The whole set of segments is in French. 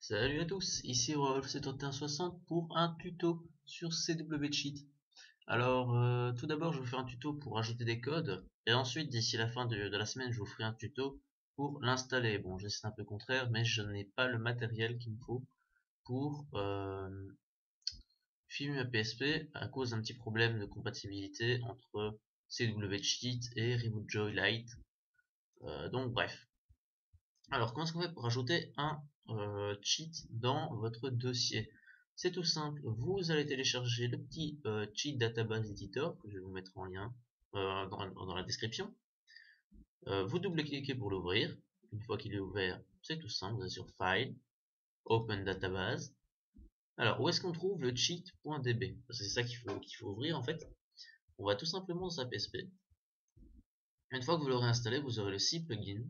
Salut à tous, ici Rolf7160 pour un tuto sur CW Cheat. Alors, tout d'abord, je vous fais un tuto pour ajouter des codes, et ensuite, d'ici la fin de la semaine, je vous ferai un tuto pour l'installer. Bon, c'est un peu contraire, mais je n'ai pas le matériel qu'il me faut pour filmer ma PSP à cause d'un petit problème de compatibilité entre CW Cheat et Reboot Joy Lite. Donc, bref. Alors, comment est-ce qu'on fait pour ajouter un cheat dans votre dossier? C'est tout simple, vous allez télécharger le petit cheat database editor que je vais vous mettre en lien dans la description. Vous double-cliquez pour l'ouvrir. Une fois qu'il est ouvert, c'est tout simple, vous allez sur File, Open Database. Alors, où est-ce qu'on trouve le cheat.db? C'est ça qu'il faut ouvrir en fait. On va tout simplement dans sa PSP. Une fois que vous l'aurez installé, vous aurez le 6 plugin,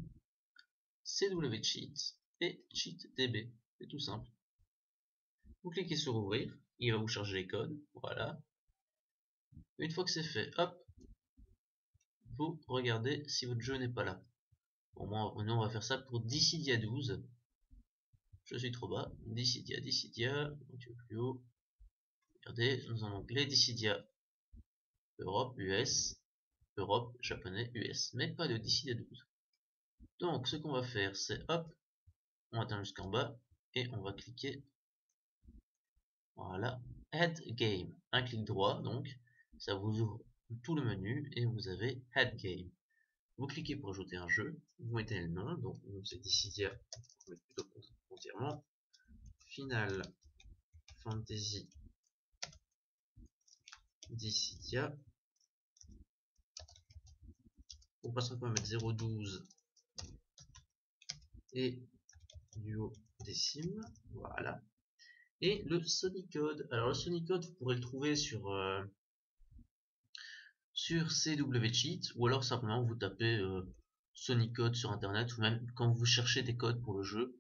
CW Cheat et CheatDB. C'est tout simple. Vous cliquez sur ouvrir, il va vous charger les codes, voilà. Une fois que c'est fait, hop, vous regardez si votre jeu n'est pas là. Bon, moi, nous on va faire ça pour Dissidia 12. Je suis trop bas. Dissidia, un petit peu plus haut. Regardez, nous avons les Dissidia Europe, US, Europe, japonais, US, mais pas de Dissidia 12. Donc, ce qu'on va faire, c'est hop, on atteint jusqu'en bas et on va cliquer. Voilà, Head Game, un clic droit, donc ça vous ouvre tout le menu et vous avez Head Game. Vous cliquez pour ajouter un jeu, vous mettez le nom, donc nous c'est Dissidia, on va mettre plutôt entièrement, Final Fantasy Dissidia. Pour passer, on peut mettre 012 et duo décime, voilà. Et le Sonicode, alors le Sonicode vous pourrez le trouver sur CW Cheat, ou alors simplement vous tapez Sonicode sur internet, ou même quand vous cherchez des codes pour le jeu,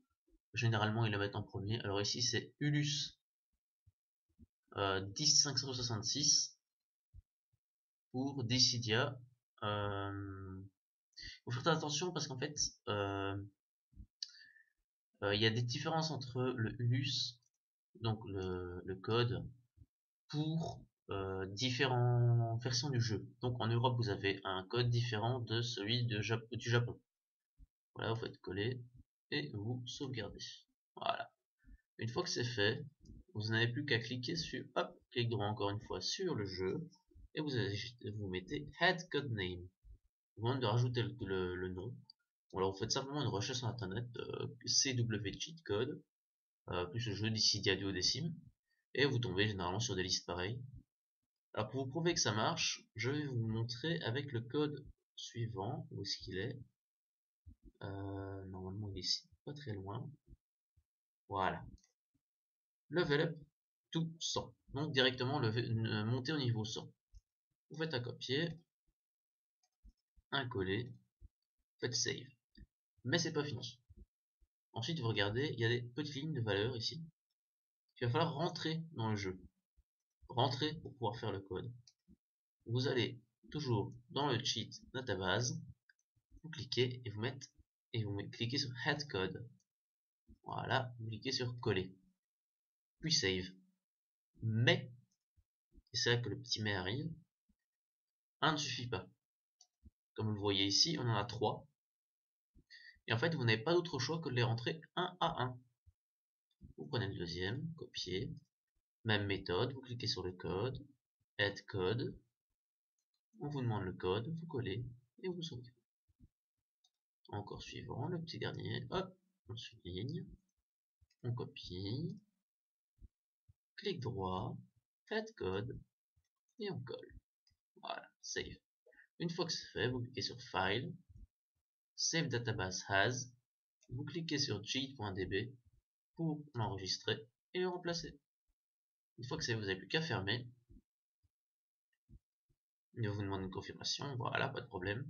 généralement ils le mettent en premier. Alors ici c'est Ulus 10566 pour Dissidia. Faut faire attention parce qu'en fait il y a des différences entre le Ulus, donc le code, pour différentes versions du jeu. Donc en Europe vous avez un code différent de celui du Japon. Voilà, vous faites coller et vous sauvegardez. Voilà. Une fois que c'est fait, vous n'avez plus qu'à cliquer sur, hop, clic droit encore une fois sur le jeu et vous mettez Head Code Name. Vous demande de rajouter le nom. Bon, alors vous faites simplement une recherche sur internet, CW Cheat Code, plus le jeu Dissidia duodécime, et vous tombez généralement sur des listes pareilles. Alors pour vous prouver que ça marche, je vais vous montrer avec le code suivant. Où est-ce qu'il est, normalement il est ici, pas très loin. Voilà. Level up to 100. Donc directement monter au niveau 100. Vous faites un copier, un coller, faites save. Mais c'est pas fini. Ensuite vous regardez, il y a des petites lignes de valeur ici. Il va falloir rentrer dans le jeu. Rentrer pour pouvoir faire le code. Vous allez toujours dans le cheat database, vous cliquez et vous cliquez sur head code. Voilà, vous cliquez sur coller, puis save. Mais, et c'est là que le petit mais arrive, un ne suffit pas. Comme vous le voyez ici, on en a 3. Et en fait, vous n'avez pas d'autre choix que de les rentrer un à un. Vous prenez le deuxième, copier, même méthode, vous cliquez sur le code, add code, on vous demande le code, vous collez et vous sauvez. Encore suivant, le petit dernier, hop, on souligne, on copie, clic droit, add code et on colle. Voilà, save. Une fois que c'est fait, vous cliquez sur File, Save Database As, vous cliquez sur cheat.db pour l'enregistrer et le remplacer. Une fois que c'est, vous n'avez plus qu'à fermer. Il va vous demander une confirmation, voilà, pas de problème.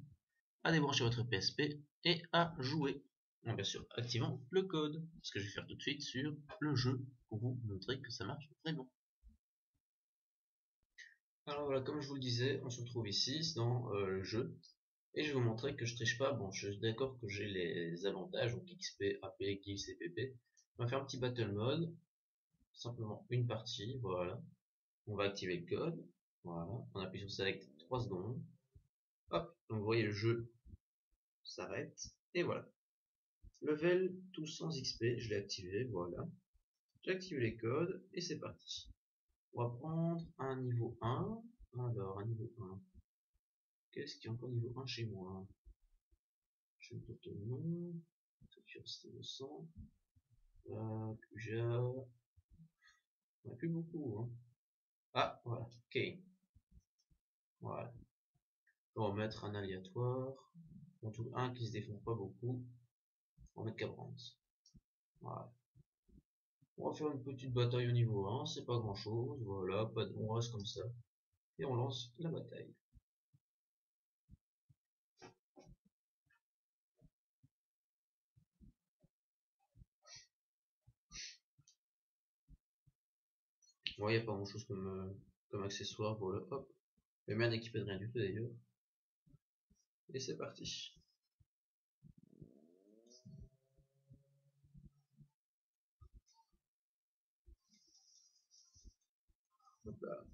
À débrancher votre PSP et à jouer. En bien sûr, activant le code, ce que je vais faire tout de suite sur le jeu pour vous montrer que ça marche vraiment. Alors voilà, comme je vous le disais, on se retrouve ici dans le jeu. Et je vais vous montrer que je triche pas. Bon, je suis d'accord que j'ai les avantages, donc XP, AP, Kills et PP. On va faire un petit battle mode, simplement une partie, voilà. On va activer le code, voilà. On appuie sur Select 3 secondes. Hop, donc vous voyez le jeu s'arrête, et voilà. Level tout sans XP, je l'ai activé, voilà. J'ai activé les codes, et c'est parti. On va prendre un niveau 1. Alors, un niveau 1. Qu'est-ce qu'il y a encore niveau 1 chez moi? Je ne peux te nom. Saturité au sang. Puja. On n'a plus beaucoup, hein. Ah, voilà. Ok. Voilà. On va mettre un aléatoire. On trouve un qui se défend pas beaucoup. On va mettre Cabrance. Voilà. On va faire une petite bataille au niveau 1. C'est pas grand chose. Voilà. Pas de... On reste comme ça. Et on lance la bataille. Ouais, il n'y a pas grand chose comme accessoire. Voilà. Hop. Je vais bien équipé de rien du tout d'ailleurs. Et c'est parti. Hop là.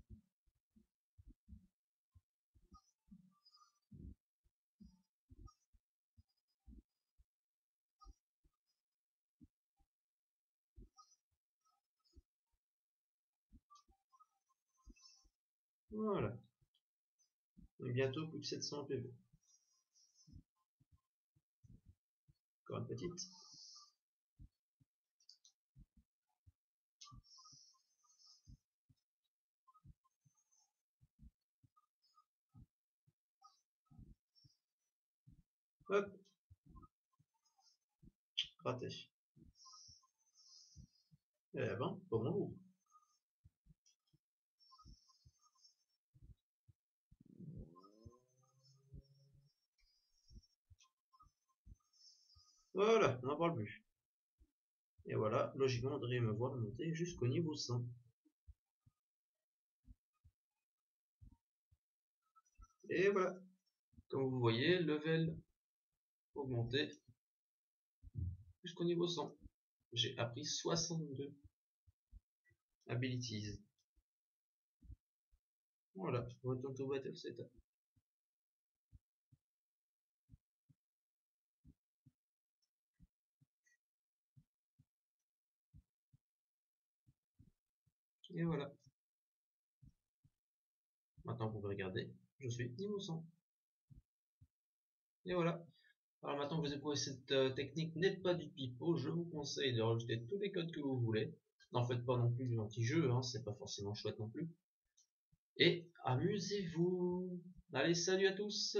Voilà. Et bientôt plus de 700 PV. Encore une petite. Hop. Raté. Eh ben, pas bon. Voilà, on n'en parle plus. Et voilà, logiquement, on devrait me voir monter jusqu'au niveau 100. Et voilà, comme vous voyez, level augmenté jusqu'au niveau 100. J'ai appris 62 abilities. Voilà, retourne to battle setup. Et voilà. Maintenant, vous pouvez regarder, je suis niveau 100. Et voilà. Alors maintenant que vous avez prouvé cette technique n'est pas du pipeau, je vous conseille de rajouter tous les codes que vous voulez. N'en faites pas non plus du anti-jeu, hein, c'est pas forcément chouette non plus. Et amusez-vous. Allez, salut à tous.